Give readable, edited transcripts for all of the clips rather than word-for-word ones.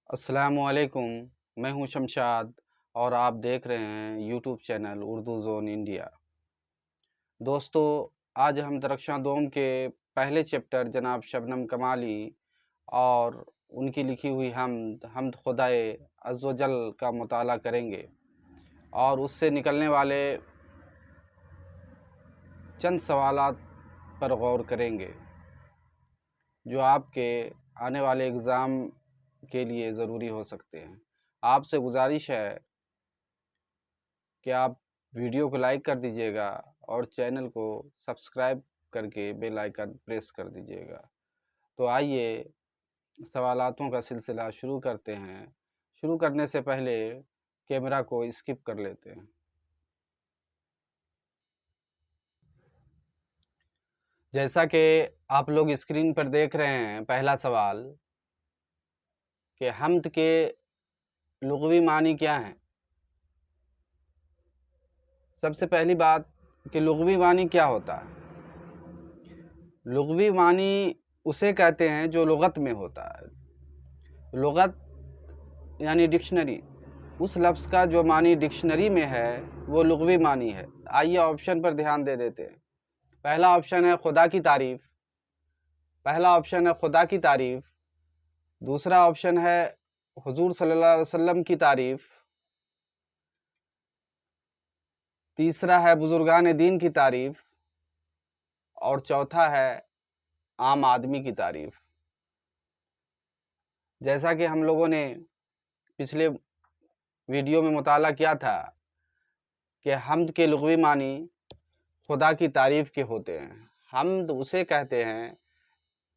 अस्सलामुअलैकुम। मैं हूं शमशाद और आप देख रहे हैं YouTube channel Urdu zone India. दोस्तों, आज हम दरख्शां दोम के पहले चैप्टर जनाब शबनम कमाली और उनकी लिखी हुई हमद खुदाए अज़्ज़ व जल का मुताला करेंगे और उससे निकलने वाले चंद सवालात पर गौर करेंगे जो आपके आने वाले एग्ज़ाम के लिए ज़रूरी हो सकते हैं। आपसे गुजारिश है कि आप वीडियो को लाइक कर दीजिएगा और चैनल को सब्सक्राइब करके बेल आइकन प्रेस कर दीजिएगा। तो आइए सवालातों का सिलसिला शुरू करते हैं। शुरू करने से पहले कैमरा को स्किप कर लेते हैं। जैसा कि आप लोग स्क्रीन पर देख रहे हैं, पहला सवाल कि हम्द के लुग़वी मानी क्या हैं। सबसे पहली बात कि लुग़वी मानी क्या होता है। लुग़वी मानी उसे कहते हैं जो लुग़त में होता है। लुग़त यानी डिक्शनरी, उस लफ्ज़ का जो मानी डिक्शनरी में है वो लुग़वी मानी है। आइए ऑप्शन पर ध्यान दे देते हैं। पहला ऑप्शन है खुदा की तारीफ़। दूसरा ऑप्शन है हुज़ूर सल्लल्लाहु अलैहि वसल्लम की तारीफ़। तीसरा है बुज़ुर्गान दीन की तारीफ़ और चौथा है आम आदमी की तारीफ़। जैसा कि हम लोगों ने पिछले वीडियो में मुताला किया था कि हम्द के लुग़वी मानी खुदा की तारीफ़ के होते हैं। हम्द उसे कहते हैं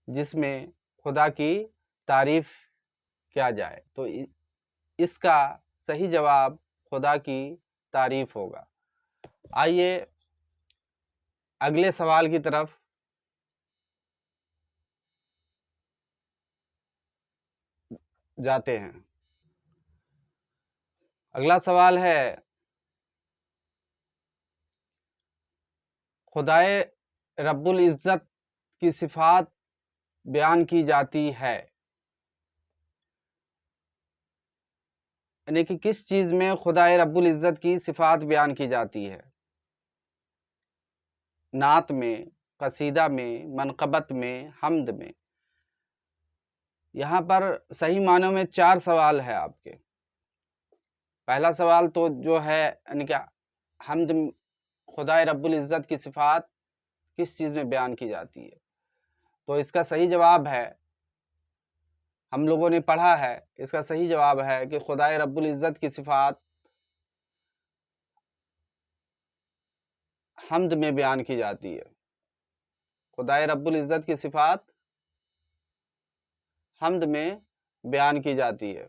जिसमें खुदा की तारीफ़ किया जाए, तो इसका सही जवाब खुदा की तारीफ़ होगा। आइए अगले सवाल की तरफ जाते हैं। अगला सवाल है खुदाए रब्बुल इज़्ज़त की सिफ़ात बयान की जाती है, यानी कि किस चीज़ में खुदाए रब्बुल इज़्ज़त की सिफ़ात बयान की जाती है। नात में, कसीदा में, मनक़बत में, हम्द में। यहाँ पर सही मानों में 4 सवाल है आपके। पहला सवाल तो जो है यानी कि हम्द खुदाए रब्बुल इज़्ज़त की सिफ़ात किस चीज़ में बयान की जाती है, तो इसका सही जवाब है, हम लोगों ने पढ़ा है, इसका सही जवाब है कि खुदाए रब्बुल इज़्ज़त की सिफ़ात हम्द में बयान की जाती है। खुदाए रब्बुल इज़्ज़त की सिफ़ात हम्द में बयान की जाती है।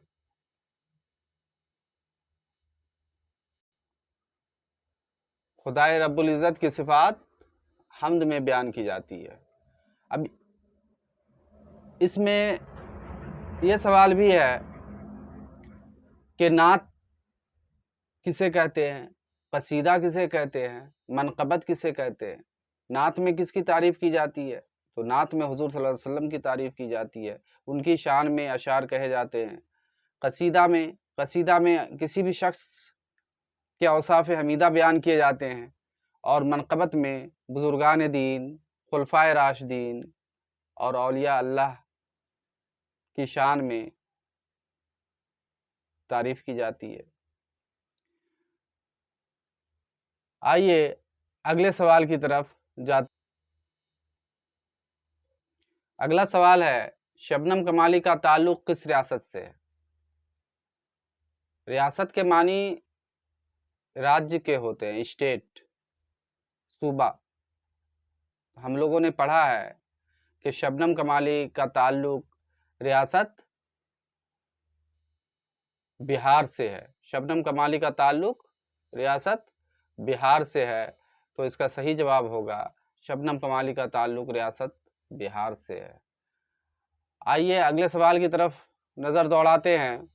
खुदाए रब्बुल इज़्ज़त की सिफ़ात हम्द में बयान की जाती है। अब इसमें यह सवाल भी है कि नात किसे कहते हैं, कसीदा किसे कहते हैं, मनक़बत किसे कहते हैं। नात में किसकी तारीफ़ की जाती है, तो नात में हुज़ूर सल्लल्लाहु अलैहि वसल्लम की तारीफ़ की जाती है, उनकी शान में अशार कहे जाते हैं। कसीदा में किसी भी शख्स के औसाफ़ हमीदा बयान किए जाते हैं और मनक़बत में बुज़ुर्गान दीन, खुलफ़ाए राशिदीन और औलिया अल्लाह की शान में तारीफ़ की जाती है। आइए अगले सवाल की तरफ जाते। अगला सवाल है शबनम कमाली का ताल्लुक़ किस रियासत से है। रियासत के मानी राज्य के होते हैं, स्टेट, सूबा। हम लोगों ने पढ़ा है कि शबनम कमाली का ताल्लुक़ रियासत बिहार से है। शबनम कमाली का ताल्लुक़ रियासत बिहार से है, तो इसका सही जवाब होगा शबनम कमाली का ताल्लुक़ रियासत बिहार से है। आइए अगले सवाल की तरफ नज़र दौड़ाते हैं।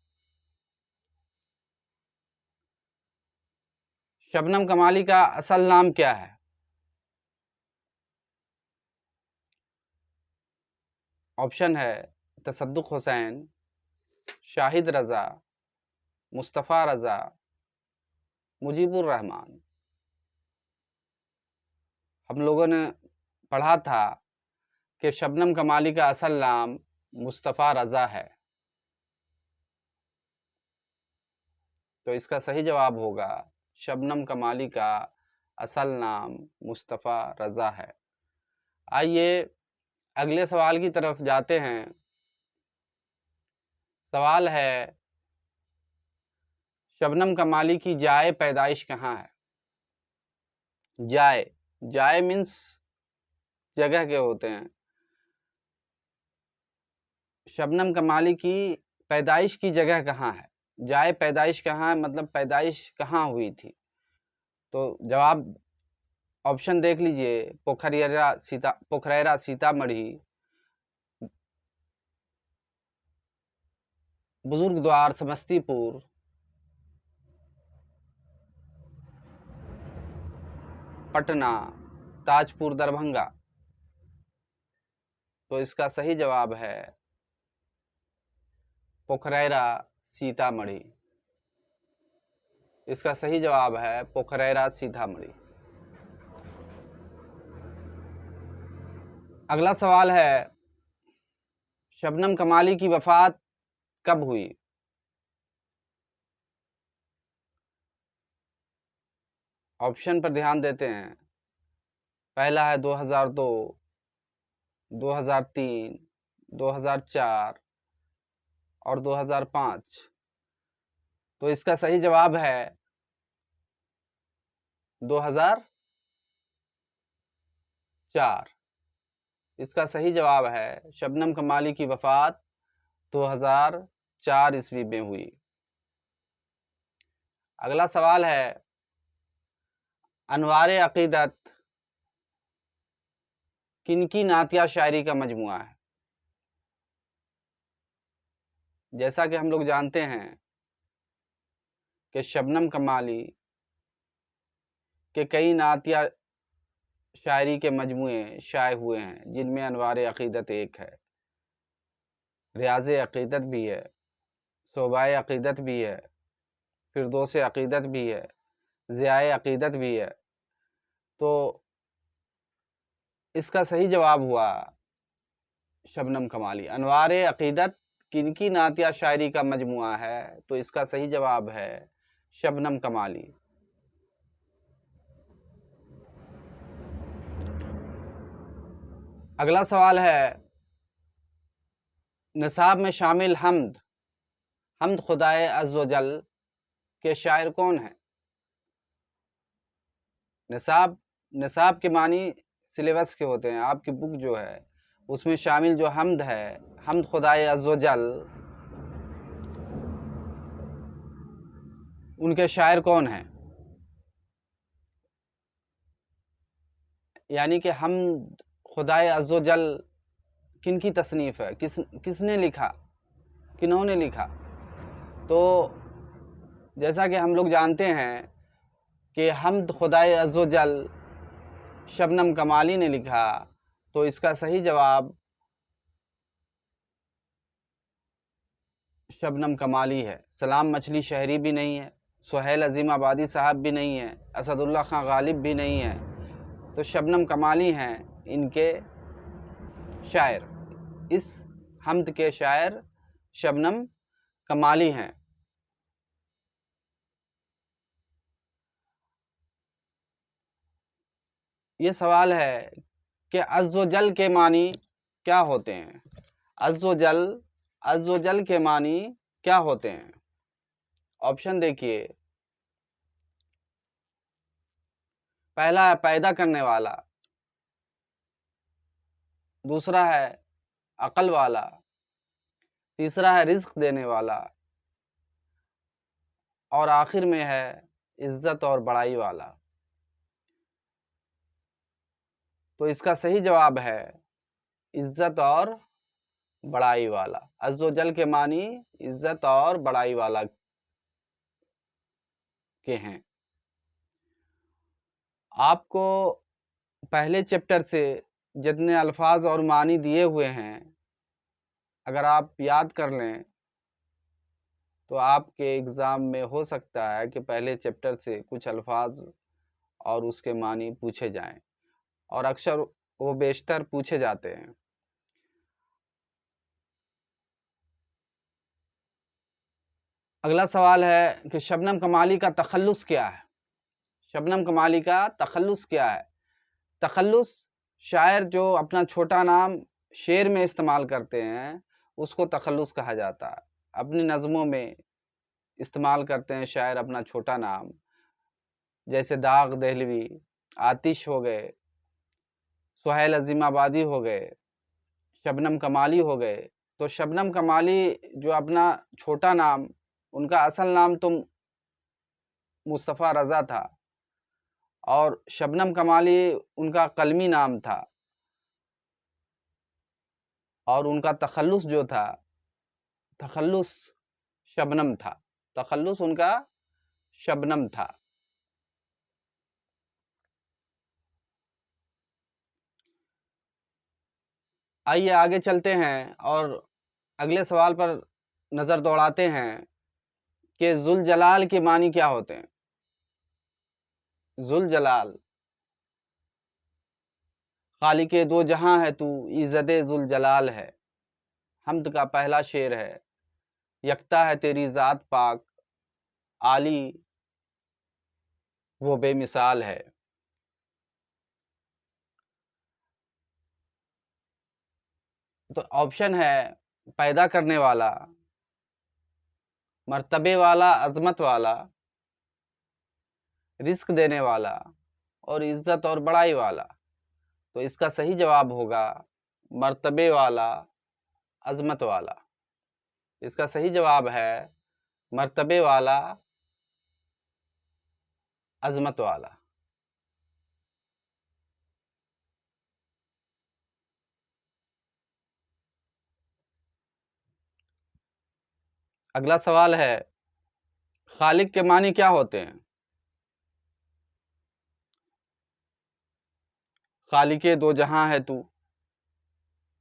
शबनम कमाली का असल नाम क्या है। ऑप्शन है तसद्दुक़ हुसैन, शाहिद रज़ा, मुस्तफ़ा रज़ा, मुजीबुर रहमान। हम लोगों ने पढ़ा था कि शबनम कमाली का असल नाम मुस्तफ़ा रज़ा है, तो इसका सही जवाब होगा शबनम कमाली का असल नाम मुस्तफ़ा रज़ा है। आइए अगले सवाल की तरफ जाते हैं। सवाल है, शबनम कमाली की जाए पैदाइश कहाँ है? जाए, जाए मीन्स जगह के होते हैं। शबनम कमाली की पैदाइश की जगह कहाँ है? जाए पैदाइश कहाँ है मतलब पैदाइश कहाँ हुई थी? तो जवाब ऑप्शन देख लीजिए, पोखरैरा सीतामढ़ी, बुजुर्गद्वार समस्तीपुर, पटना, ताजपुर दरभंगा। तो इसका सही जवाब है पोखरैरा सीतामढ़ी। इसका सही जवाब है पोखरैरा सीतामढ़ी। अगला सवाल है, शबनम कमाली की वफात कब हुई? ऑप्शन पर ध्यान देते हैं। पहला है 2002, 2003, 2004 और 2005। तो इसका सही जवाब है 2004। इसका सही जवाब है शबनम कमाली की वफात 2004 ईस्वी में हुई। अगला सवाल है, अनवारे अकीदत किनकी नातिया शायरी का मजमुआ है? जैसा कि हम लोग जानते हैं कि शबनम कमाली के कई नातिया शायरी के मजमुए शाये हुए हैं, जिनमें अनवारे अकीदत एक है, रियाज़े अकीदत भी है, शोबाए अकीदत भी है, फिरदौसे अकीदत भी है, ज़ियाए अकीदत भी है। तो इसका सही जवाब हुआ शबनम कमाली। अनवारे अकीदत किनकी नातिया शायरी का मजमुआ है? तो इसका सही जवाब है शबनम कमाली। अगला सवाल है, निसाब में शामिल हम्द खुदाए अज़्ज़ व जल के शायर कौन है? निसाब के मानी सिलेबस के होते हैं। आपकी बुक जो है उसमें शामिल जो हम्द है, हम्द खुदाए अज़्ज़ व जल, उनके शायर कौन हैं? यानी कि हम्द खुदाए अज़्ज़ व जल किनकी तसनीफ़ है, किसने लिखा, किन्होंने लिखा? तो जैसा कि हम लोग जानते हैं कि हम्द खुदाए अज़्ज़ व जल शबनम कमाली ने लिखा, तो इसका सही जवाब शबनम कमाली है। सलाम मछली शहरी भी नहीं है, सुहेल अज़ीम आबादी साहब भी नहीं है, असदुल्ला खां गालिब भी नहीं है। तो शबनम कमाली हैं इनके शायर। इस हम्द के शायर शबनम कमाली हैं। ये सवाल है कि अज़्ज़ व जल के मानी क्या होते हैं? अज़्ज़ व जल के मानी क्या होते हैं? ऑप्शन देखिए। पहला है पैदा करने वाला, दूसरा है अकल वाला, तीसरा है रिज़्क़ देने वाला, और आखिर में है इज़्ज़त और बड़ाई वाला। तो इसका सही जवाब है इज़्ज़त और बड़ाई वाला। अज़्ज़ व जल के मानी इज़्ज़त और बड़ाई वाला के हैं। आपको पहले चैप्टर से जितने अल्फाज और मानी दिए हुए हैं, अगर आप याद कर लें तो आपके एग्ज़ाम में हो सकता है कि पहले चैप्टर से कुछ अल्फाज और उसके मानी पूछे जाएं, और अक्सर वो बेशतर पूछे जाते हैं। अगला सवाल है कि शबनम कमाली का तखल्लुस क्या है? शबनम कमाली का तखल्लुस क्या है? तखल्लुस शायर जो अपना छोटा नाम शेर में इस्तेमाल करते हैं, उसको तखल्लुस कहा जाता है। अपनी नज़मों में इस्तेमाल करते हैं शायर अपना छोटा नाम, जैसे दाग दहलवी, आतिश हो गए, सुहैल अज़ीमाबादी हो गए, शबनम कमाली हो गए। तो शबनम कमाली जो अपना छोटा नाम, उनका असल नाम तो मुस्तफ़ा रज़ा था, और शबनम कमाली उनका कलमी नाम था, और उनका तखल्लुस जो था, तखल्लुस शबनम था। तखल्लुस उनका शबनम था। आइए आगे चलते हैं और अगले सवाल पर नज़र दौड़ाते हैं कि जुल जलाल के मानी क्या होते हैं? जुल जलाल, खालिके दो जहां है तू, इज़्ज़ते जुल जलाल है। हम्द का पहला शेर है। यकता है तेरी ज़ात पाक, आली वो बेमिसाल है। तो ऑप्शन है पैदा करने वाला, मर्तबे वाला, अजमत वाला, रिस्क देने वाला, और इज्जत और बड़ाई वाला। तो इसका सही जवाब होगा मर्तबे वाला, अजमत वाला। इसका सही जवाब है मर्तबे वाला, अजमत वाला। अगला सवाल है, खालिक के मानी क्या होते हैं? खालिके दो जहां है तू,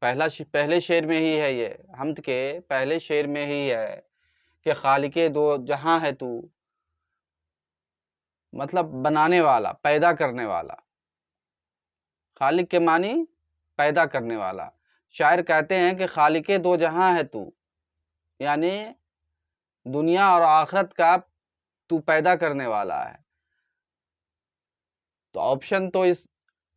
पहले शेर में ही है ये, हम्द के पहले शेर में ही है कि खालिके दो जहां है तू, मतलब बनाने वाला, पैदा करने वाला। खालिक के मानी पैदा करने वाला। शायर कहते हैं कि खालिके दो जहां है तू, यानी दुनिया और आखिरत का तू पैदा करने वाला है। तो ऑप्शन तो इस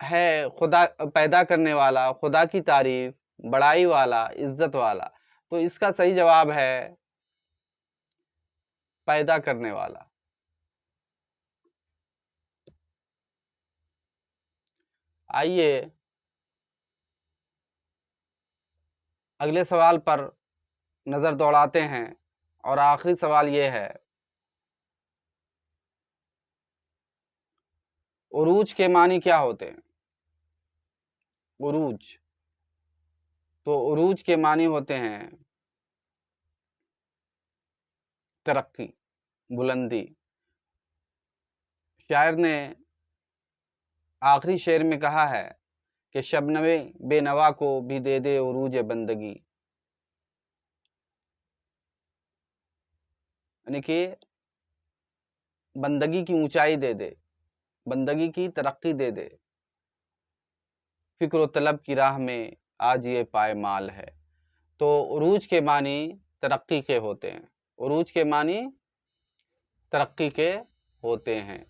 है खुदा, पैदा करने वाला, खुदा की तारीफ, बड़ाई वाला, इज्जत वाला। तो इसका सही जवाब है पैदा करने वाला। आइए अगले सवाल पर नज़र दौड़ाते हैं, और आखिरी सवाल ये है, उरूज के मानी क्या होते हैं? उरूज, तो उरूज के मानी होते हैं तरक्की, बुलंदी। शायर ने आखिरी शेर में कहा है कि शबनमे बेनवा को भी दे दे उरूज बंदगी, यानी कि बंदगी की ऊंचाई दे दे, बंदगी की तरक्की दे दे, फिक्र तलब की राह में आज ये पायमाल है। तो उरूज के मानी तरक्की के होते हैं। उरूज के मानी तरक्की के होते हैं।